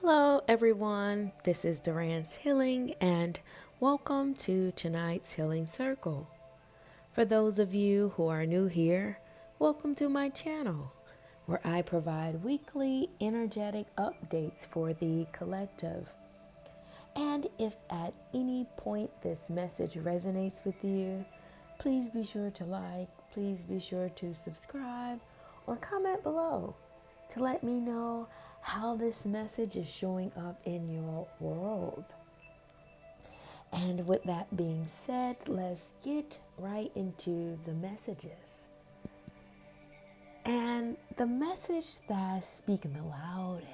Hello, everyone. This is Durant's Healing, and welcome to tonight's Healing Circle. For those of you who are new here, welcome to my channel, where I provide weekly energetic updates for the collective. And if at any point this message resonates with you, please be sure to like, please be sure to subscribe, or comment below to let me know how this message is showing up in your world. And with that being said, let's get right into the messages. And the message that's speaking the loudest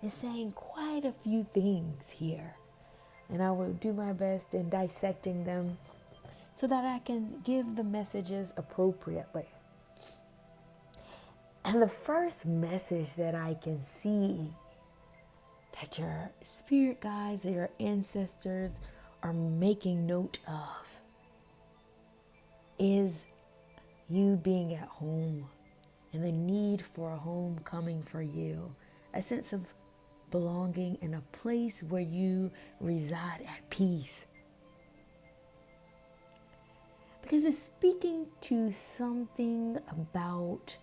is saying quite a few things here. And I will do my best in dissecting them so that I can give the messages appropriately. And the first message that I can see that your spirit guides or your ancestors are making note of is you being at home and the need for a home coming for you, a sense of belonging in a place where you reside at peace. Because it's speaking to something about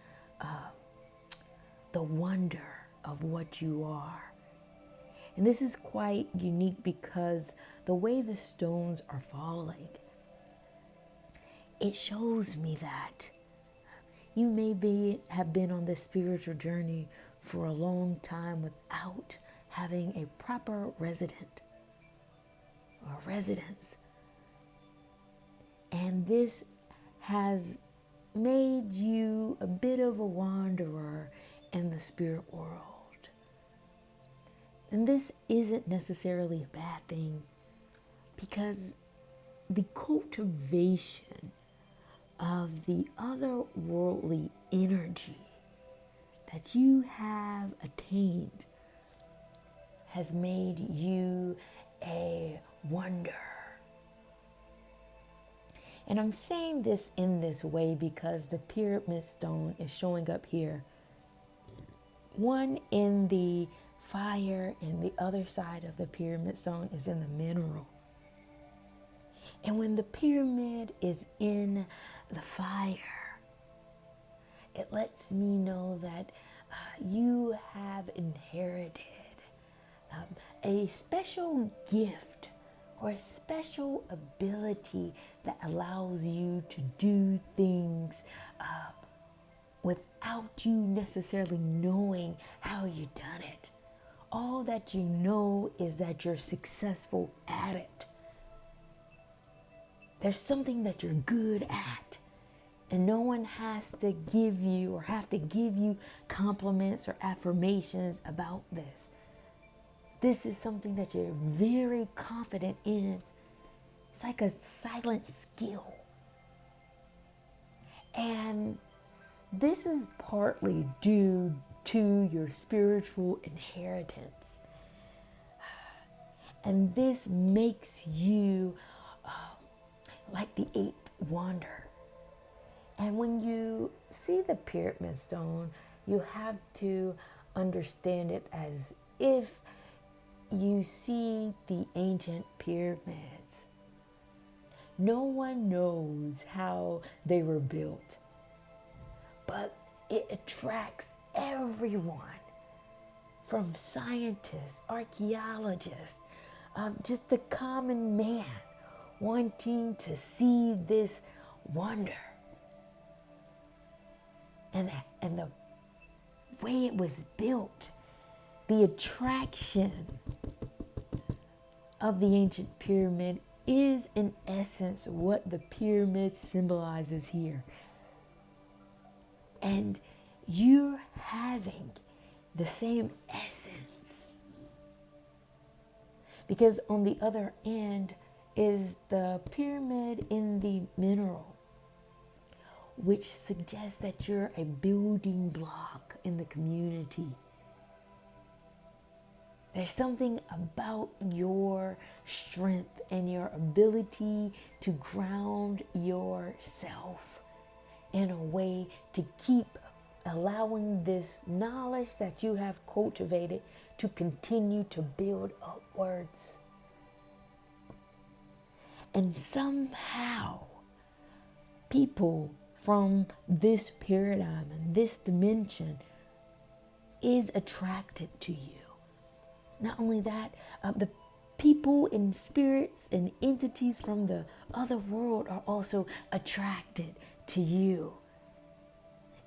the wonder of what you are. And this is quite unique because the way the stones are falling, it shows me that you may have been on this spiritual journey for a long time without having a proper resident or residence. And this has made you a bit of a wanderer in the spirit world. And this isn't necessarily a bad thing, because the cultivation of the otherworldly energy that you have attained has made you a wonder. And I'm saying this in this way because the pyramid stone is showing up here. One in the fire, and the other side of the pyramid stone is in the mineral. And when the pyramid is in the fire, it lets me know that you have inherited a special gift or a special ability that allows you to do things without you necessarily knowing how you've done it. All that you know is that you're successful at it. There's something that you're good at, and no one has to give you or have to give you compliments or affirmations about this. This is something that you're very confident in. It's like a silent skill. And this is partly due to your spiritual inheritance. And this makes you like the eighth wonder. And when you see the pyramid stone, you have to understand it as if you see the ancient pyramids. No one knows how they were built, but it attracts everyone, from scientists, archaeologists, just the common man wanting to see this wonder. And the way it was built, the attraction of the ancient pyramid is in essence what the pyramid symbolizes here. And you're having the same essence. Because on the other end is the pyramid in the mineral, which suggests that you're a building block in the community. There's something about your strength and your ability to ground yourself in a way to keep allowing this knowledge that you have cultivated to continue to build upwards. And somehow, people from this paradigm and this dimension is attracted to you. Not only that, the people and spirits and entities from the other world are also attracted to you.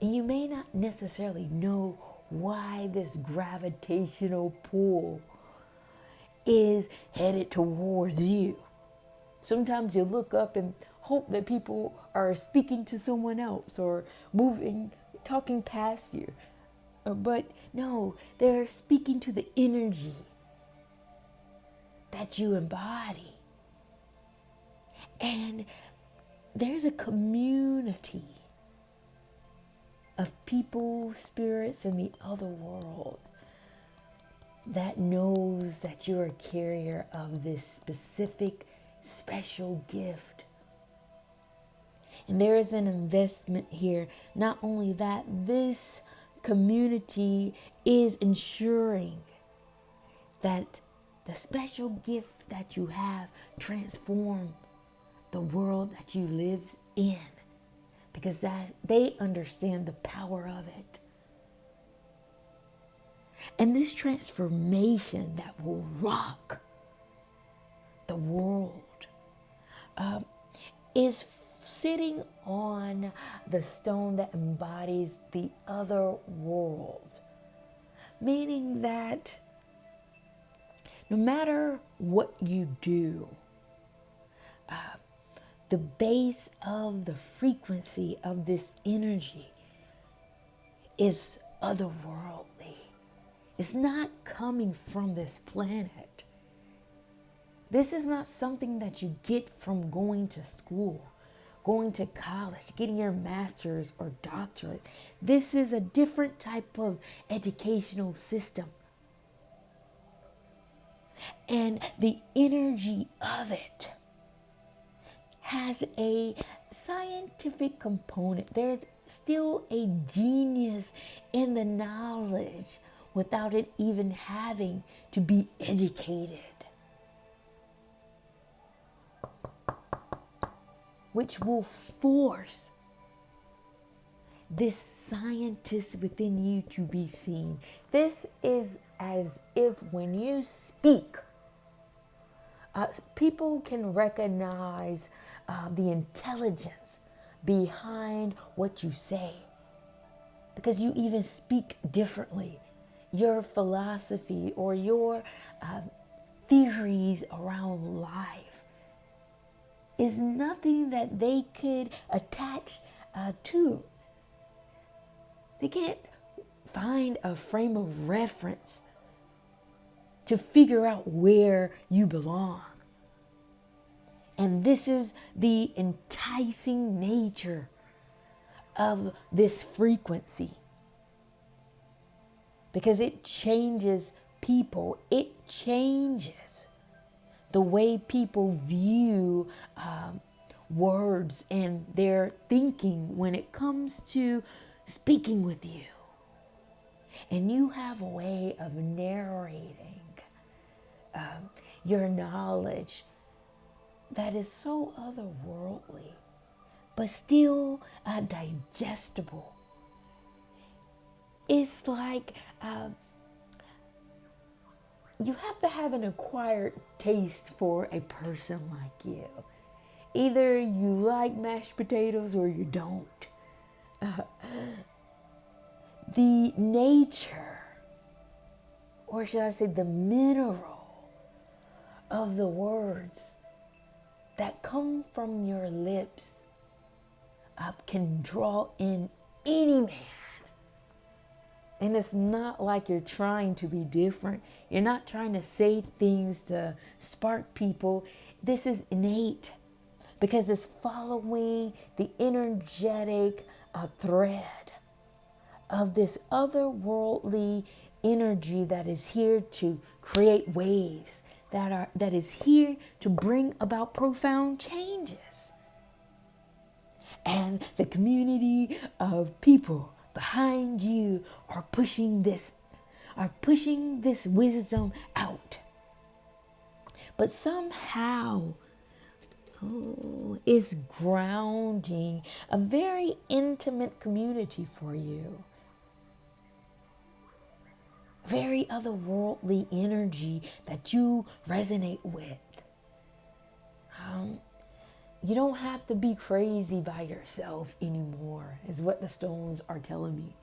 And you may not necessarily know why this gravitational pull is headed towards you. Sometimes you look up and hope that people are speaking to someone else or moving, talking past you. But no, they're speaking to the energy that you embody. And there's a community of people, spirits in the other world that knows that you're a carrier of this specific, special gift. And there is an investment here. Not only that, this community is ensuring that the special gift that you have transform the world that you live in, because that they understand the power of it. And this transformation that will rock the world is sitting on the stone that embodies the other world. Meaning that no matter what you do, the base of the frequency of this energy is otherworldly. It's not coming from this planet. This is not something that you get from going to school, going to college, getting your master's or doctorate. This is a different type of educational system. And the energy of it has a scientific component. There's still a genius in the knowledge without it even having to be educated, which will force this scientist within you to be seen. This is as if when you speak, people can recognize the intelligence behind what you say, because you even speak differently. Your philosophy or your theories around life is nothing that they could attach to. They can't find a frame of reference to figure out where you belong. And this is the enticing nature of this frequency, because it changes people. It changes the way people view words and their thinking when it comes to speaking with you. And you have a way of narrating your knowledge that is so otherworldly, but still digestible. It's like you have to have an acquired taste for a person like you. Either you like mashed potatoes or you don't. The nature, or should I say the mineral of the words that come from your lips can draw in any man. And it's not like you're trying to be different. You're not trying to say things to spark people. This is innate, because it's following the energetic thread of this otherworldly energy that is here to create waves, that is here to bring about profound changes. And the community of people behind you are pushing this wisdom out. But somehow, it's grounding a very intimate community for you. Very otherworldly energy that you resonate with. You don't have to be crazy by yourself anymore, is what the stones are telling me.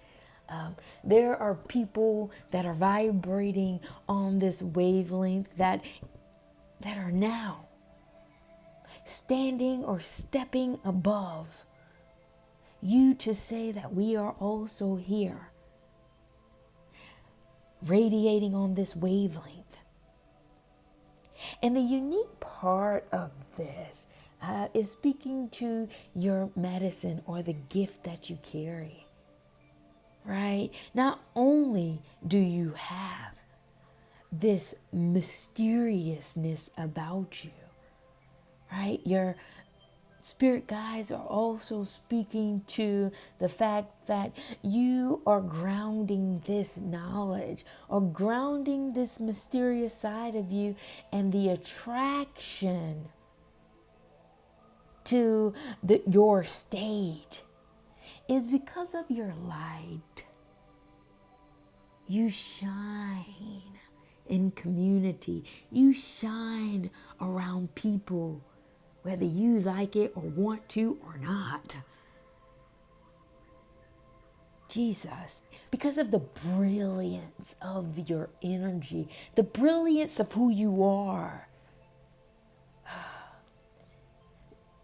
There are people that are vibrating on this wavelength that are now standing or stepping above you to say that we are also here, radiating on this wavelength. And the unique part of this is speaking to your medicine or the gift that you carry, right? Not only do you have this mysteriousness about you, right? Your spirit guides are also speaking to the fact that you are grounding this knowledge or grounding this mysterious side of you, and the attraction to your state is because of your light. You shine in community. You shine around people, whether you like it or want to or not. Jesus, because of the brilliance of your energy, the brilliance of who you are.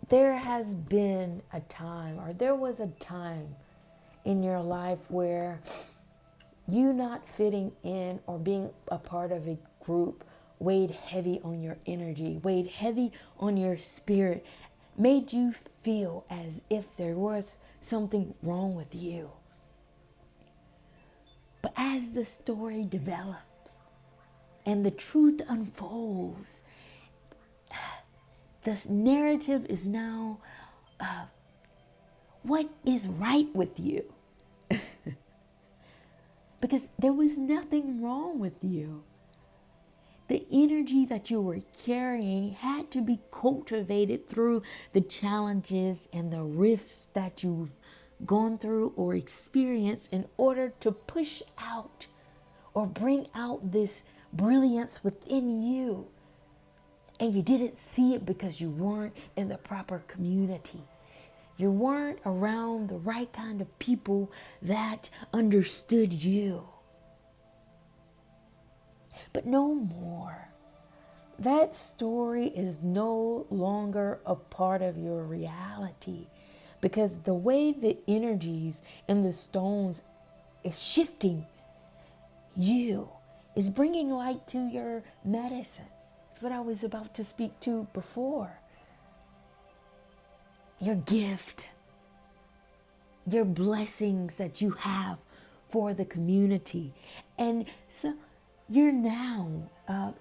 There has been a time, or there was a time in your life where you not fitting in or being a part of a group weighed heavy on your energy, weighed heavy on your spirit, made you feel as if there was something wrong with you. But as the story develops and the truth unfolds, this narrative is now what is right with you. Because there was nothing wrong with you. The energy that you were carrying had to be cultivated through the challenges and the rifts that you've gone through or experienced in order to push out or bring out this brilliance within you. And you didn't see it because you weren't in the proper community. You weren't around the right kind of people that understood you. But no more. That story is no longer a part of your reality, because the way the energies and the stones is shifting you, is bringing light to your medicine. It's what I was about to speak to before. Your gift, your blessings that you have for the community. And so you're now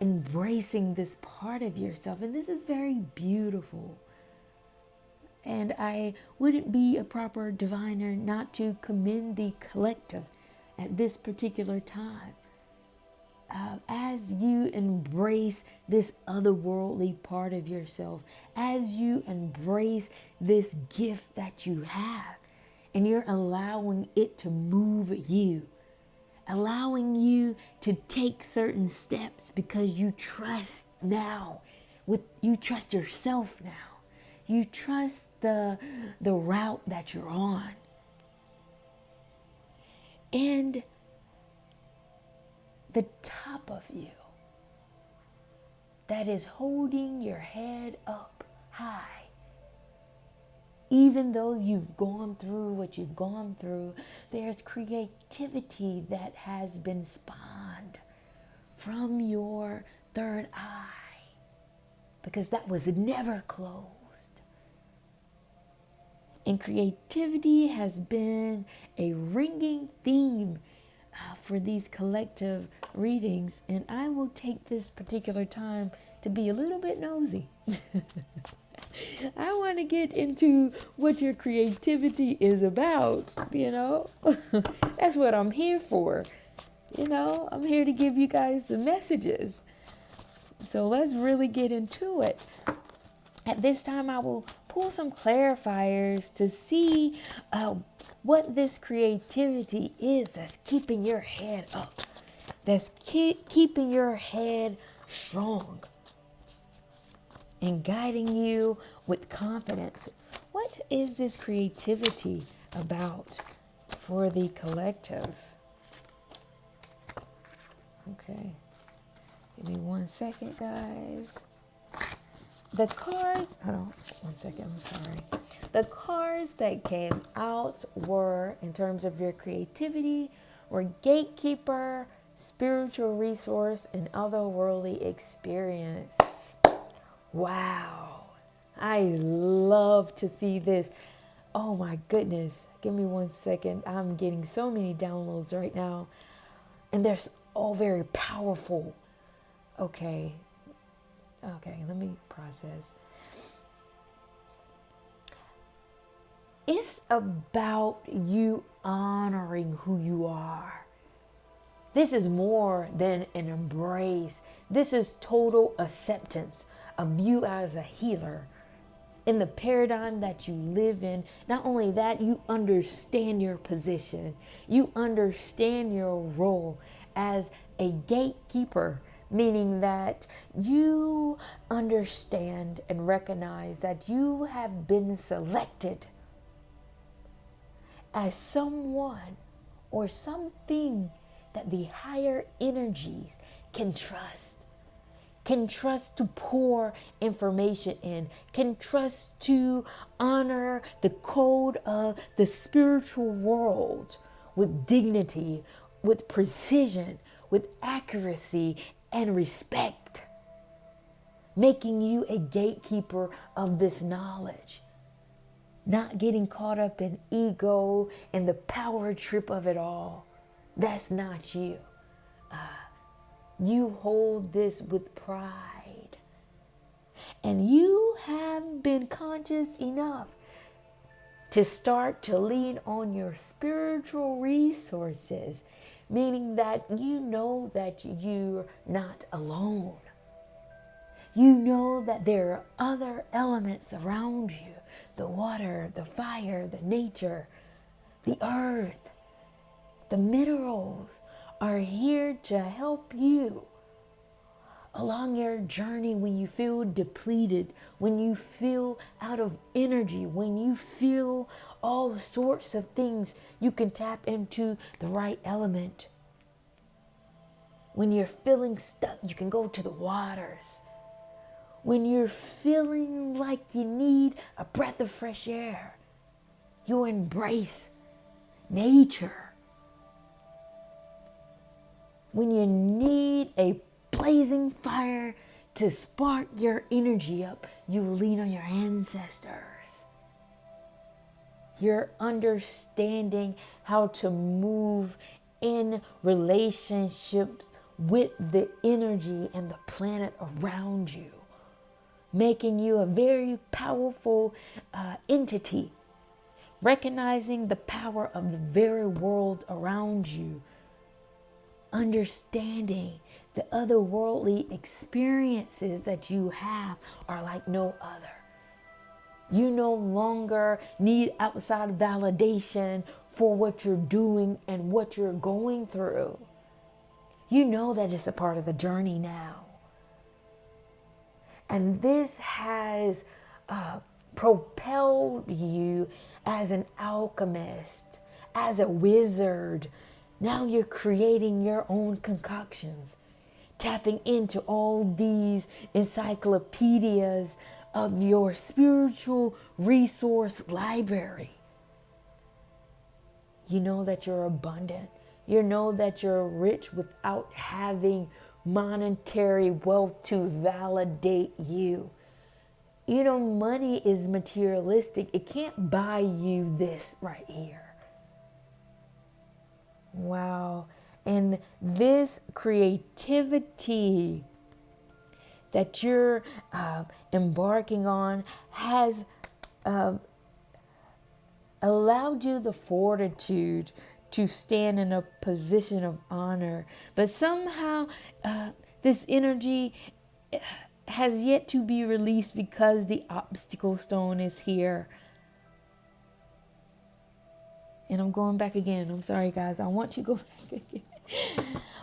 embracing this part of yourself. And this is very beautiful. And I wouldn't be a proper diviner not to commend the collective at this particular time. As you embrace this otherworldly part of yourself, as you embrace this gift that you have, and you're allowing it to move you, allowing you to take certain steps because you trust now, you trust yourself now. You trust the route that you're on. And the top of you that is holding your head up high, even though you've gone through what you've gone through, there's creativity that has been spawned from your third eye, because that was never closed. And creativity has been a ringing theme for these collective readings. And I will take this particular time to be a little bit nosy I want to get into what your creativity is about, That's what I'm here for. I'm here to give you guys the messages. So let's really get into it. At this time, I will pull some clarifiers to see what this creativity is that's keeping your head up, that's keeping your head strong and guiding you with confidence. What is this creativity about for the collective? Okay, give me 1 second, guys. The cards, hold on 1 second, I'm sorry. The cards that came out were, in terms of your creativity, were gatekeeper, spiritual resource, and otherworldly experience. Wow. I love to see this. Oh my goodness. Give me 1 second. I'm getting so many downloads right now. And they're all very powerful. Okay, let me process. It's about you honoring who you are. This is more than an embrace. This is total acceptance of you as a healer in the paradigm that you live in. Not only that, you understand your position. You understand your role as a gatekeeper, meaning that you understand and recognize that you have been selected as someone or something that the higher energies can trust to pour information in, can trust to honor the code of the spiritual world with dignity, with precision, with accuracy and respect, making you a gatekeeper of this knowledge, not getting caught up in ego and the power trip of it all. That's not you. You hold this with pride. And you have been conscious enough to start to lean on your spiritual resources, meaning that you know that you're not alone. You know that there are other elements around you, the water, the fire, the nature, the earth, the minerals are here to help you along your journey when you feel depleted, when you feel out of energy, when you feel all sorts of things. You can tap into the right element. When you're feeling stuck, you can go to the waters. When you're feeling like you need a breath of fresh air, you embrace nature. When you need a blazing fire to spark your energy up, you lean on your ancestors. You're understanding how to move in relationship with the energy and the planet around you, making you a very powerful entity, recognizing the power of the very world around you, understanding the otherworldly experiences that you have are like no other. You no longer need outside validation for what you're doing and what you're going through. You know that it's a part of the journey now. And this has propelled you as an alchemist, as a wizard. Now you're creating your own concoctions, tapping into all these encyclopedias of your spiritual resource library. You know that you're abundant. You know that you're rich without having monetary wealth to validate you. You know, money is materialistic. It can't buy you this right here. Wow. And this creativity that you're embarking on has allowed you the fortitude to stand in a position of honor. But somehow this energy has yet to be released because the obstacle stone is here. And I'm going back again. I'm sorry, guys. I want you to go back again.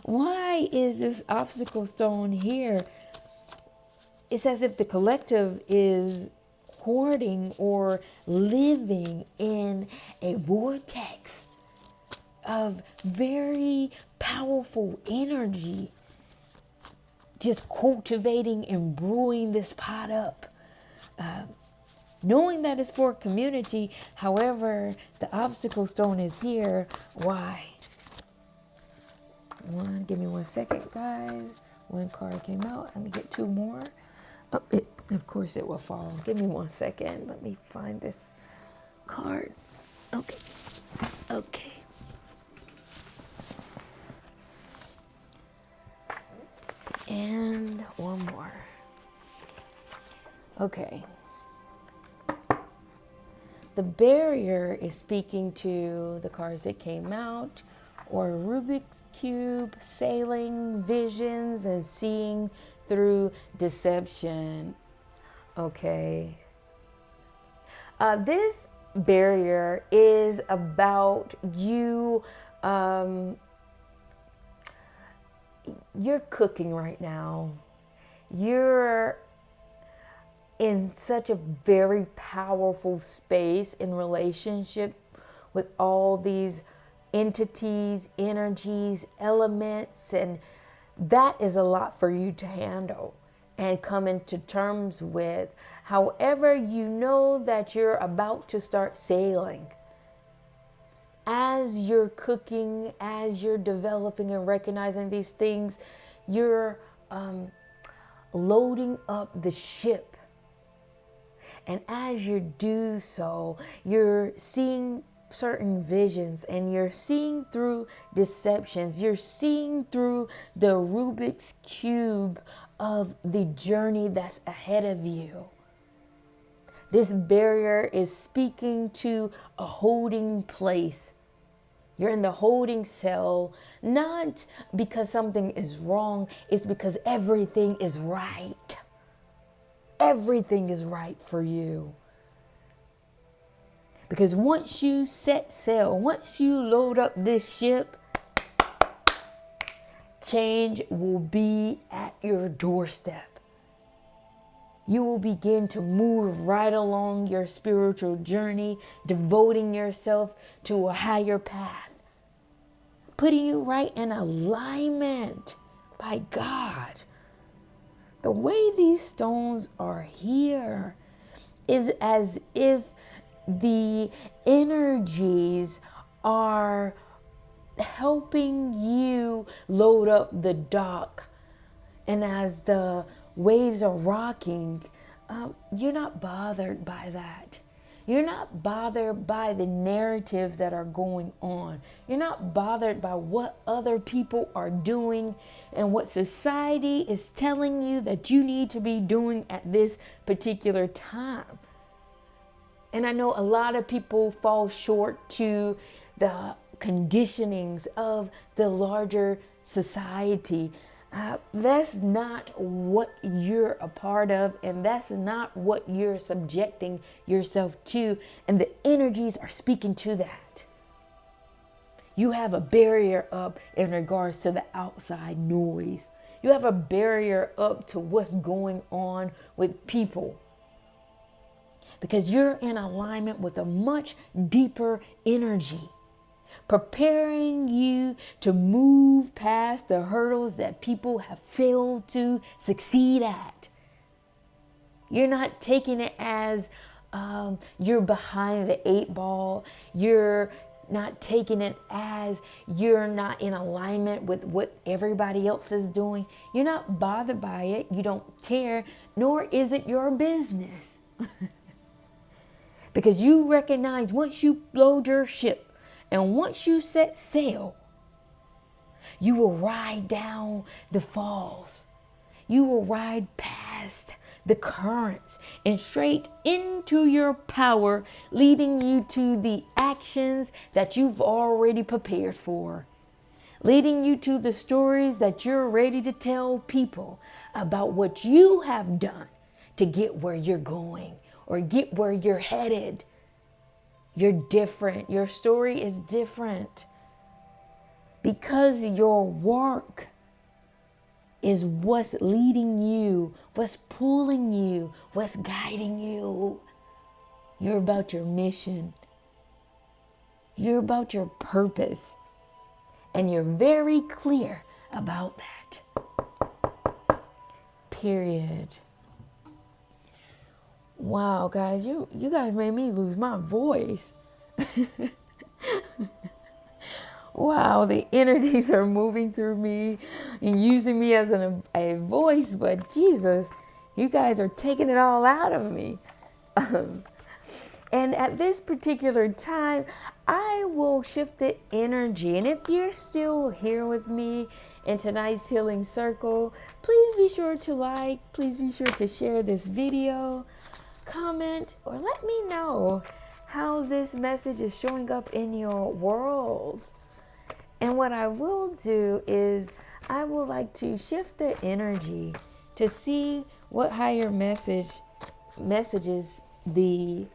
Why is this obstacle stone here? It's as if the collective is hoarding or living in a vortex of very powerful energy, just cultivating and brewing this pot up, knowing that it's for community. However, the obstacle stone is here. Why? Give me 1 second, guys. One card came out. Let me get two more. Oh, of course it will fall. Give me 1 second. Let me find this card. Okay. And one more. Okay. The barrier is speaking to the cards that came out, or Rubik's Cube, sailing, visions, and seeing through deception. Okay. This barrier is about you. You're cooking right now. You're in such a very powerful space in relationship with all these entities, energies, elements, and that is a lot for you to handle and come into terms with. However, you know that you're about to start sailing. As you're cooking, as you're developing and recognizing these things, you're loading up the ship. And as you do so, you're seeing certain visions and you're seeing through deceptions. You're seeing through the Rubik's Cube of the journey that's ahead of you. This barrier is speaking to a holding place. You're in the holding cell, not because something is wrong, it's because everything is right. Everything is right for you. Because once you set sail, once you load up this ship, change will be at your doorstep. You will begin to move right along your spiritual journey, devoting yourself to a higher path, putting you right in alignment by God. The way these stones are here is as if the energies are helping you load up the dock. And as the waves are rocking, you're not bothered by that. You're not bothered by the narratives that are going on. You're not bothered by what other people are doing and what society is telling you that you need to be doing at this particular time. And I know a lot of people fall short to the conditionings of the larger society. That's not what you're a part of, and that's not what you're subjecting yourself to, and the energies are speaking to that. You have a barrier up in regards to the outside noise. You have a barrier up to what's going on with people, because you're in alignment with a much deeper energy, preparing you to move past the hurdles that people have failed to succeed at. You're not taking it as you're behind the 8 ball. You're not taking it as you're not in alignment with what everybody else is doing. You're not bothered by it. You don't care, nor is it your business. Because you recognize once you load your ship, and once you set sail, you will ride down the falls. You will ride past past the currents and straight into your power, leading you to the actions that you've already prepared for, leading you to the stories that you're ready to tell people about what you have done to get where you're going or get where you're headed. You're different. Your story is different because your work is what's leading you, what's pulling you, what's guiding you. You're about your mission. You're about your purpose. And you're very clear about that. Period. Wow, guys, you guys made me lose my voice. Wow, the energies are moving through me and using me as a voice, but Jesus, you guys are taking it all out of me. And at this particular time, I will shift the energy. And if you're still here with me in tonight's healing circle, please be sure to like, please be sure to share this video, comment, or let me know how this message is showing up in your world. And what I will do is I would like to shift the energy to see what higher messages the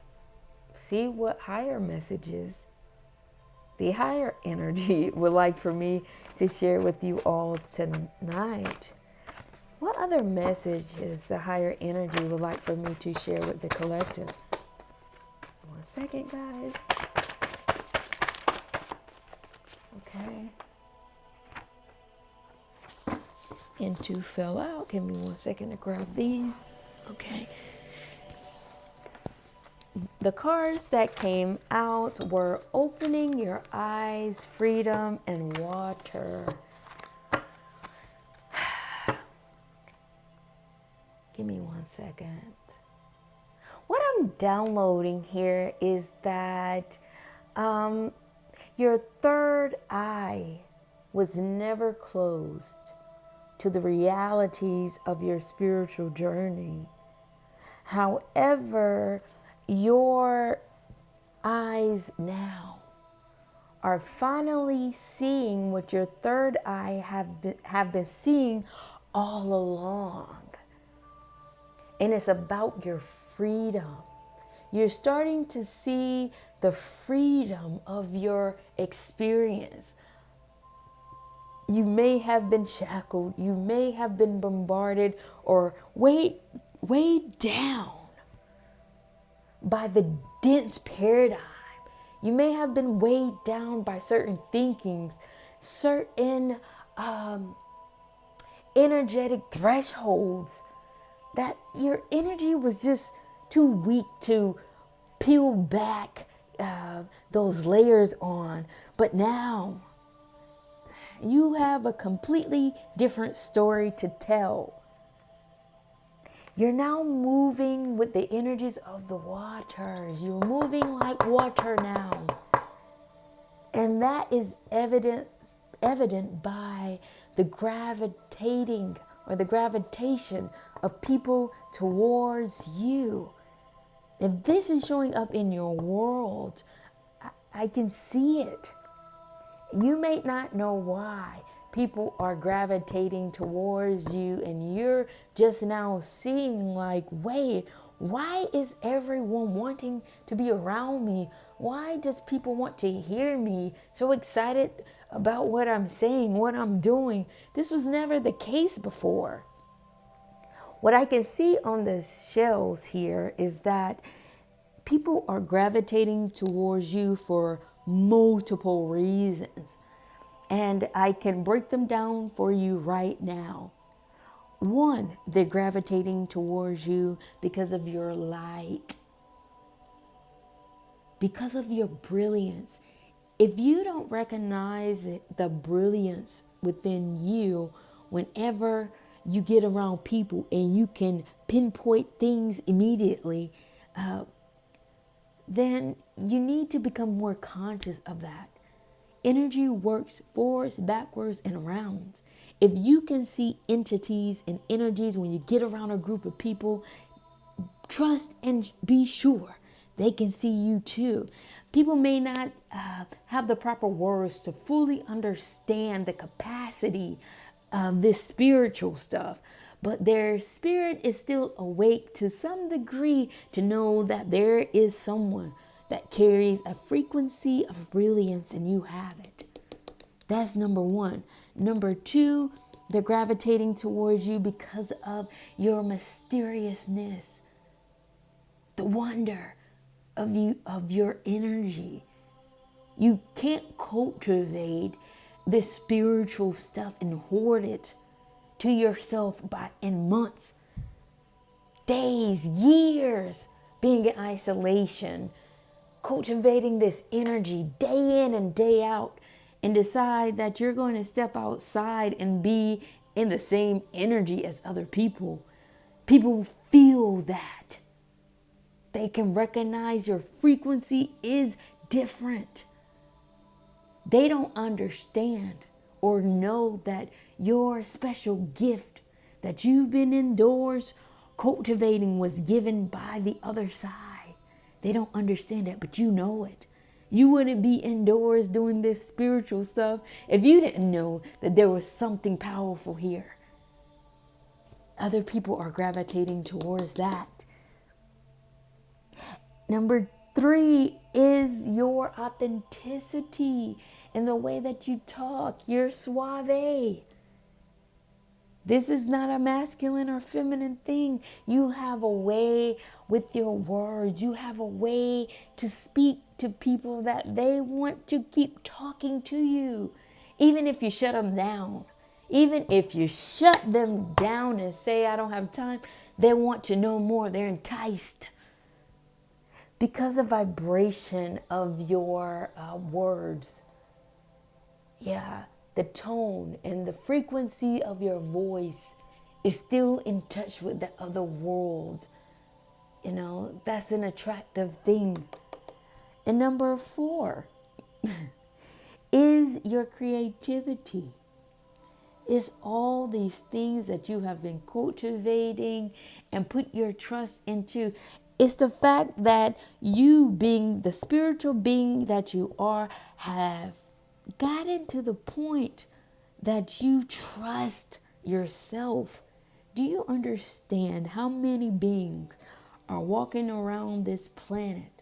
higher energy would like for me to share with you all tonight. What other messages the higher energy would like for me to share with the collective? 1 second, guys. Okay. And 2 fell out. Give me 1 second to grab these. Okay. The cards that came out were opening your eyes, freedom, and water. Give me 1 second. What I'm downloading here is that your third eye was never closed to the realities of your spiritual journey. However, your eyes now are finally seeing what your third eye have been seeing all along. And it's about your freedom. You're starting to see the freedom of your experience. You may have been shackled. You may have been bombarded or weighed down by the dense paradigm. You may have been weighed down by certain thinkings, certain energetic thresholds that your energy was just too weak to peel back those layers on. But now you have a completely different story to tell. You're now moving with the energies of the waters. You're moving like water now. And that is evident by the gravitating or the gravitation of people towards you. If this is showing up in your world, I can see it. You may not know why people are gravitating towards you, and you're just now seeing like, wait, why is everyone wanting to be around me? Why does people want to hear me? So excited about what I'm saying, what I'm doing. This was never the case before. What I can see on the shells here is that people are gravitating towards you for multiple reasons. And I can break them down for you right now. 1, they're gravitating towards you because of your light, because of your brilliance. If you don't recognize the brilliance within you, whenever you get around people and you can pinpoint things immediately, then you need to become more conscious of that. Energy works forwards, backwards, and around. If you can see entities and energies when you get around a group of people, trust and be sure they can see you too. People may not have the proper words to fully understand the capacity of this spiritual stuff, but their spirit is still awake to some degree to know that there is someone that carries a frequency of brilliance and you have it. That's number one. Number two, they're gravitating towards you because of your mysteriousness, the wonder of you, of your energy. You can't cultivate this spiritual stuff and hoard it to yourself in months, days, years, being in isolation, cultivating this energy day in and day out, and decide that you're going to step outside and be in the same energy as other people. People feel that. They can recognize your frequency is different. They don't understand or know that your special gift that you've been indoors cultivating was given by the other side. They don't understand that, but you know it. You wouldn't be indoors doing this spiritual stuff if you didn't know that there was something powerful here. Other people are gravitating towards that. Number three is your authenticity in the way that you talk. You're suave. This is not a masculine or feminine thing. You have a way with your words. You have a way to speak to people that they want to keep talking to you. Even if you shut them down. Even if you shut them down and say, I don't have time, they want to know more. They're enticed. Because of vibration of your words. Yeah. The tone and the frequency of your voice is still in touch with the other world. You know, that's an attractive thing. And number four is your creativity. It's all these things that you have been cultivating and put your trust into. It's the fact that you, being the spiritual being that you are, have gotten to the point that you trust yourself. Do you understand how many beings are walking around this planet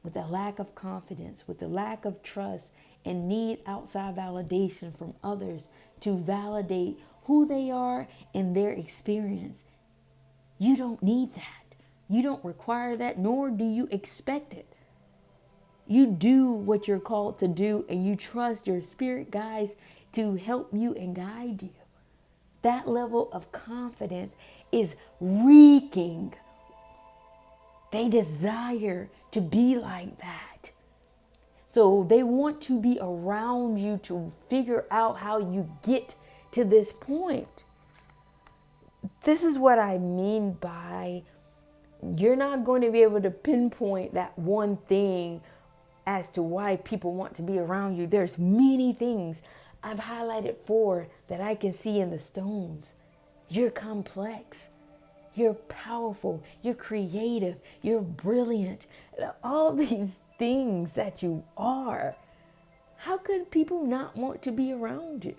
with a lack of confidence, with a lack of trust, and need outside validation from others to validate who they are and their experience? You don't need that. You don't require that, nor do you expect it. You do what you're called to do, and you trust your spirit guides to help you and guide you. That level of confidence is reeking. They desire to be like that. So they want to be around you to figure out how you get to this point. This is what I mean by you're not going to be able to pinpoint that one thing as to why people want to be around you. There's many things I've highlighted for that I can see in the stones. You're complex. You're powerful. You're creative. You're brilliant. All these things that you are. How could people not want to be around you?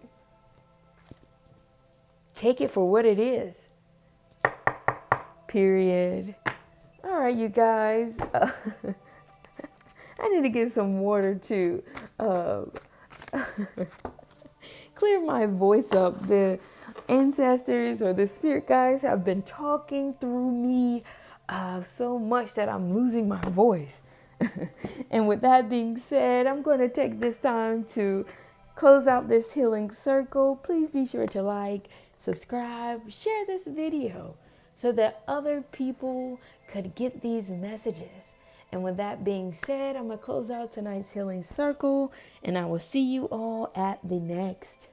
Take it for what it is. Period. All right, you guys. I need to get some water to clear my voice up. The ancestors or the spirit guides have been talking through me so much that I'm losing my voice. And with that being said, I'm going to take this time to close out this healing circle. Please be sure to like, subscribe, share this video so that other people could get these messages. And with that being said, I'm going to close out tonight's healing circle, and I will see you all at the next.